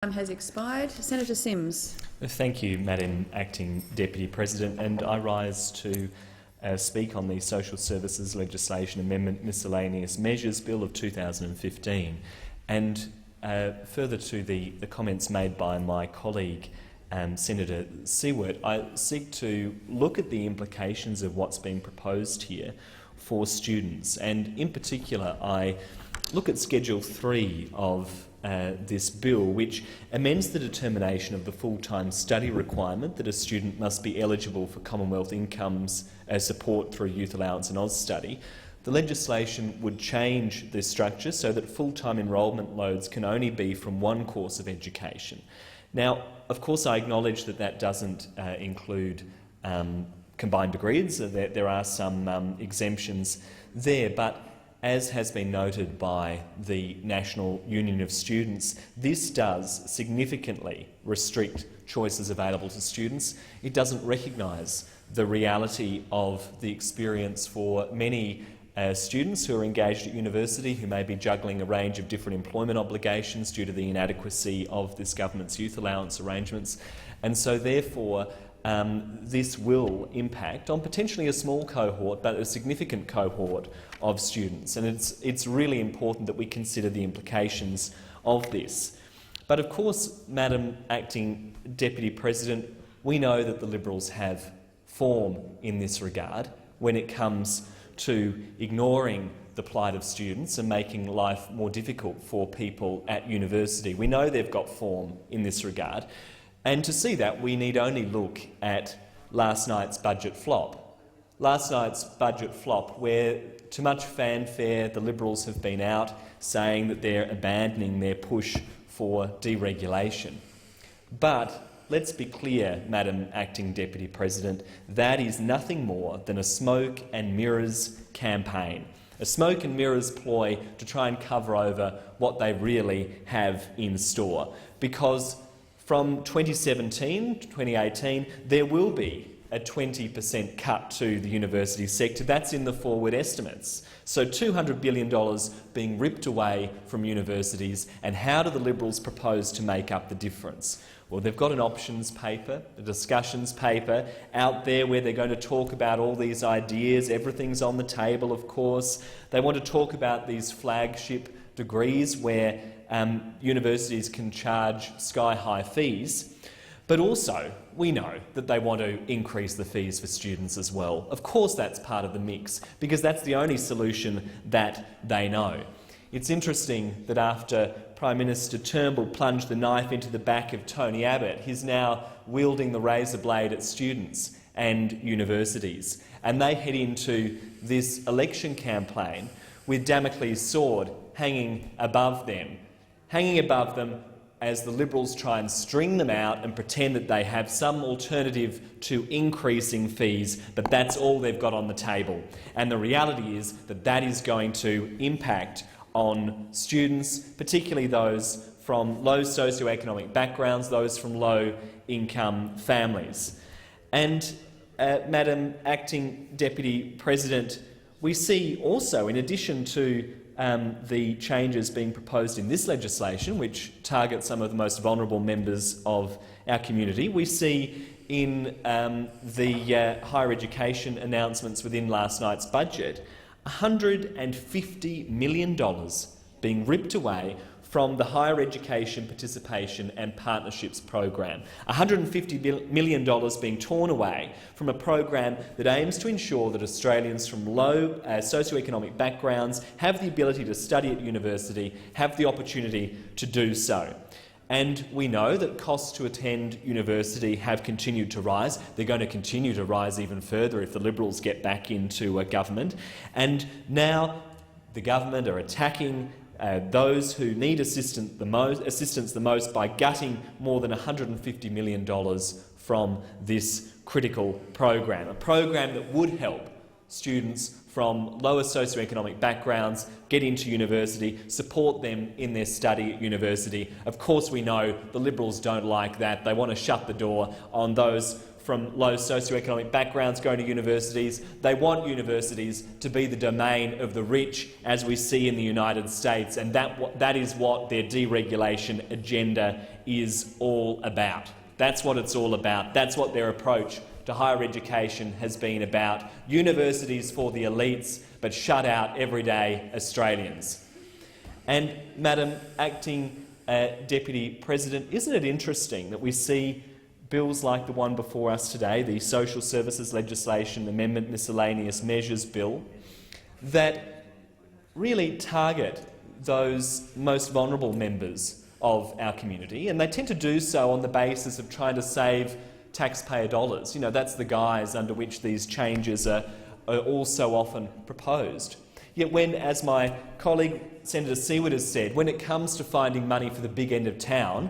time has expired. Senator Sims. Thank you, Madam Acting Deputy President, and I rise to speak on the Social Services Legislation Amendment Miscellaneous Measures Bill of 2015, and further to the comments made by my colleague Senator Siewert, I seek to look at the implications of what's being proposed here for students, and in particular I look at Schedule 3 of this bill, which amends the determination of the full-time study requirement that a student must be eligible for Commonwealth incomes support through Youth Allowance and Austudy. The legislation would change this structure so that full-time enrolment loads can only be from one course of education. Now, of course, I acknowledge that that doesn't include combined degrees. There are some exemptions there, but as has been noted by the National Union of Students, this does significantly restrict choices available to students. It doesn't recognise the reality of the experience for many students who are engaged at university, who may be juggling a range of different employment obligations due to the inadequacy of this government's youth allowance arrangements. And so therefore this will impact on potentially a small cohort but a significant cohort of students, and it's really important that we consider the implications of this. But of course, Madam Acting Deputy President, we know that the Liberals have form in this regard when it comes to ignoring the plight of students and making life more difficult for people at university. We know they've got form in this regard. And to see that, we need only look at last night's budget flop. Last night's budget flop, where to much fanfare the Liberals have been out saying that they're abandoning their push for deregulation. But let's be clear, Madam Acting Deputy President, that is nothing more than a smoke and mirrors campaign. A smoke and mirrors ploy to try and cover over what they really have in store. Because from 2017 to 2018, there will be a 20% cut to the university sector. That's in the forward estimates. So $200 billion being ripped away from universities, and how do the Liberals propose to make up the difference? Well, they've got an options paper, a discussions paper out there where they're going to talk about all these ideas. Everything's on the table, of course. They want to talk about these flagship degrees where universities can charge sky-high fees. But also, we know that they want to increase the fees for students as well. Of course that's part of the mix, because that's the only solution that they know. It's interesting that after Prime Minister Turnbull plunged the knife into the back of Tony Abbott, he's now wielding the razor blade at students and universities. And they head into this election campaign with Damocles' sword hanging above them as the Liberals try and string them out and pretend that they have some alternative to increasing fees, but that's all they've got on the table. And the reality is that that is going to impact on students, particularly those from low socioeconomic backgrounds, those from low-income families. And, Madam Acting Deputy President, we see also, in addition to the changes being proposed in this legislation, which target some of the most vulnerable members of our community, we see in the higher education announcements within last night's budget $150 million being ripped away from the Higher Education Participation and Partnerships program. $150 million being torn away from a program that aims to ensure that Australians from low socioeconomic backgrounds have the ability to study at university, have the opportunity to do so. And we know that costs to attend university have continued to rise. They're going to continue to rise even further if the Liberals get back into government. And now the government are attacking those who need assistance the most by gutting more than $150 million from this critical program, a program that would help students from lower socioeconomic backgrounds get into university, support them in their study at university. Of course we know the Liberals don't like that. They want to shut the door on those from low socioeconomic backgrounds going to universities. They want universities to be the domain of the rich, as we see in the United States, and that is what their deregulation agenda is all about. That's what it's all about. That's what their approach to higher education has been about. Universities for the elites, but shut out everyday Australians. And, Madam Acting Deputy President, isn't it interesting that we see bills like the one before us today, the Social Services Legislation Amendment Miscellaneous Measures Bill, that really target those most vulnerable members of our community, and they tend to do so on the basis of trying to save taxpayer dollars. You know, that's the guise under which these changes are all so often proposed. Yet when, as my colleague Senator Seward has said, when it comes to finding money for the big end of town,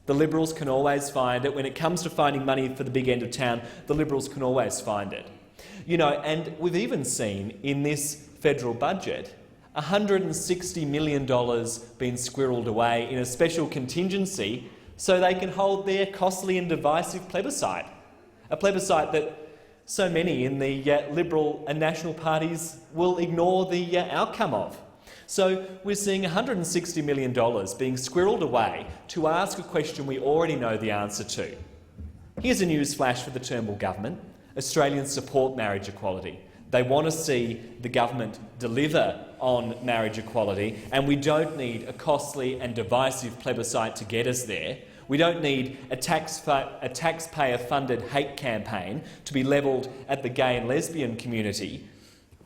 the Liberals can always find it. When it comes to finding money for the big end of town, the Liberals can always find it. You know, and we've even seen in this federal budget $160 million being squirreled away in a special contingency so they can hold their costly and divisive plebiscite, a plebiscite that so many in the Liberal and National parties will ignore the outcome of. So we're seeing $160 million being squirreled away to ask a question we already know the answer to. Here's a news flash for the Turnbull government. Australians support marriage equality. They want to see the government deliver on marriage equality, and we don't need a costly and divisive plebiscite to get us there. We don't need a taxpayer-funded hate campaign to be levelled at the gay and lesbian community.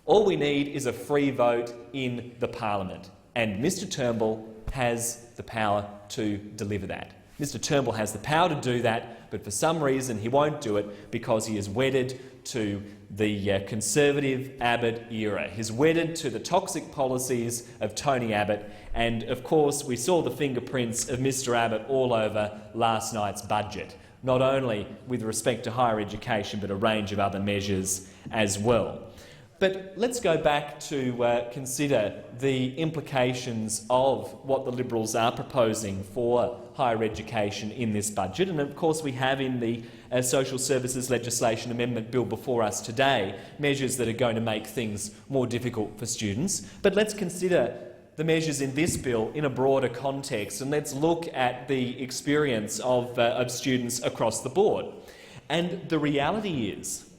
All we need is a free vote in the parliament, and Mr Turnbull has the power to deliver that. Mr Turnbull has the power to do that, but for some reason he won't do it because he is wedded to the Conservative Abbott era. He's wedded to the toxic policies of Tony Abbott, and of course we saw the fingerprints of Mr Abbott all over last night's budget, not only with respect to higher education but a range of other measures as well. But let's go back to consider the implications of what the Liberals are proposing for higher education in this budget. And of course we have in the Social Services Legislation Amendment Bill before us today measures that are going to make things more difficult for students. But let's consider the measures in this bill in a broader context, and let's look at the experience of students across the board. And the reality is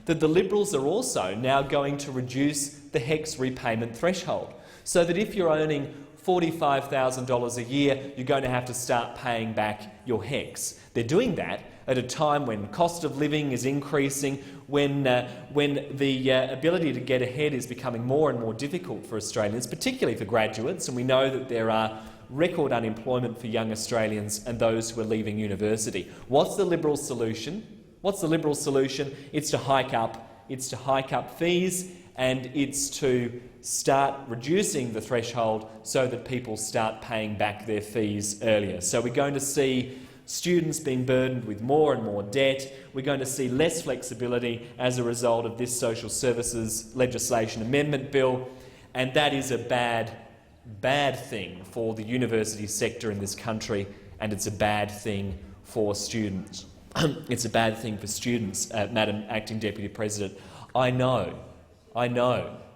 that the Liberals are also now going to reduce the HECS repayment threshold, so that if you're earning $45,000 a year, you're going to have to start paying back your HECS. They're doing that at a time when cost of living is increasing, when the ability to get ahead is becoming more and more difficult for Australians, particularly for graduates, and we know that there are record unemployment for young Australians and those who are leaving university. What's the Liberal solution? What's the Liberal solution? It's to hike up fees, and it's to start reducing the threshold so that people start paying back their fees earlier. So we're going to see students being burdened with more and more debt. We're going to see less flexibility as a result of this Social Services Legislation Amendment Bill, and that is a bad thing for the university sector in this country, and it's a bad thing for students. It's a bad thing for students, Madam Acting Deputy President. I know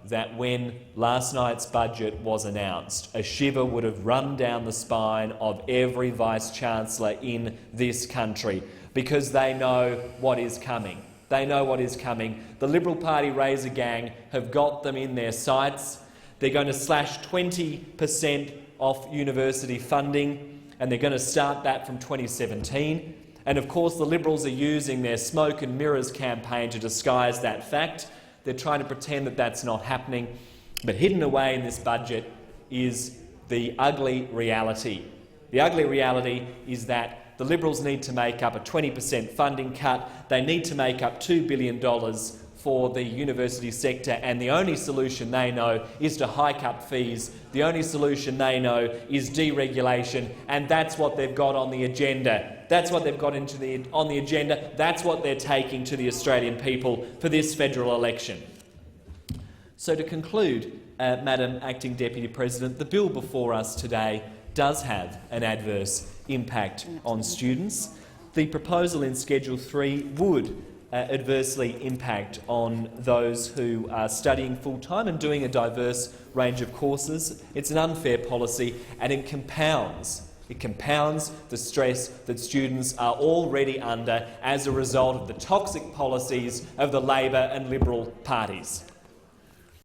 that when last night's budget was announced, a shiver would have run down the spine of every Vice-Chancellor in this country, because they know what is coming. They know what is coming. The Liberal Party Razor Gang have got them in their sights. They're going to slash 20% off university funding, and they're going to start that from 2017. And of course the Liberals are using their smoke and mirrors campaign to disguise that fact. They're trying to pretend that that's not happening. But hidden away in this budget is the ugly reality. The ugly reality is that the Liberals need to make up a 20% funding cut. They need to make up $2 billion for the university sector, and the only solution they know is to hike up fees. The only solution they know is deregulation, and that's what they've got on the agenda. That's what they've got on the agenda. That's what they're taking to the Australian people for this federal election. So to conclude, Madam Acting Deputy President, the bill before us today does have an adverse impact on students. the proposal in Schedule 3 would adversely impact on those who are studying full-time and doing a diverse range of courses. It's an unfair policy, and it compounds the stress that students are already under as a result of the toxic policies of the Labor and Liberal parties.